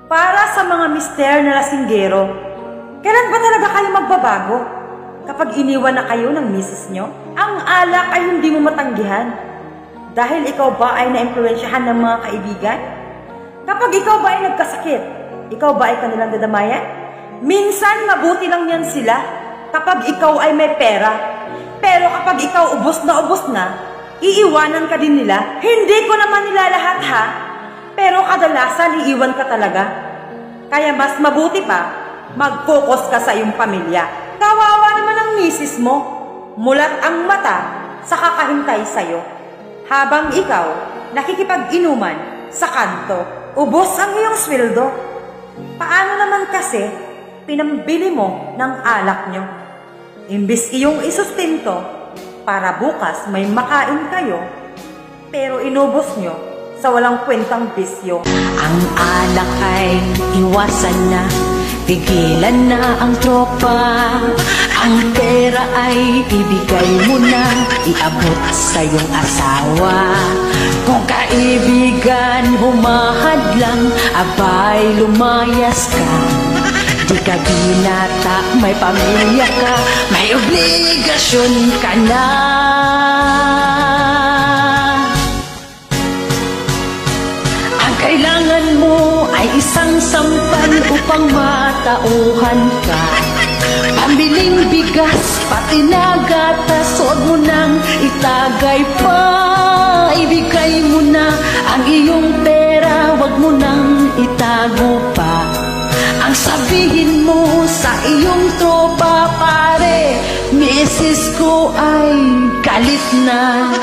Para sa mga mister na lasinggero, kailan ba talaga kayo magbabago? Kapag iniwan na kayo ng misis nyo, ang alak ay hindi mo matanggihan. Dahil ikaw ba ay naimpluwensyahan ng mga kaibigan? Kapag ikaw ba ay nagkasakit, ikaw ba ay kanilang dadamayan? Minsan mabuti lang yan sila kapag ikaw ay may pera. Pero kapag ikaw ubos na, iiwanan ka din nila. Hindi ko naman nilalahat ha, pero kadalasan iiwan ka talaga. Kaya mas mabuti pa, mag-focus ka sa iyong pamilya. Kawawa naman ang misis mo, mulat ang mata sa kakahintay sa'yo. Habang ikaw, nakikipag-inuman sa kanto, ubos ang iyong sweldo. Paano naman kasi pinambili mo ng alak nyo? Imbis iyong isustento para bukas may makain kayo, pero inubos nyo sa walang kwentang bisyo. Ang alak ay iwasan na, tigilan na ang tropa. Ang pera ay ibigay mo na, iabot sa iyong asawa. Kung kaibigan humahadlang, abay lumayas ka. Di ka binata, may pamilya ka, may obligasyon ka na. Ang kailangan mo ay isang sampan upang matauhan ka. Pambiling bigas, pati na gatas, huwag mo nang itagay pa. Ibigay mo na ang iyong pera, huwag mo nang itago pa. Ang sabihin mo sa iyong tropa, pare, misis ko ay galit na.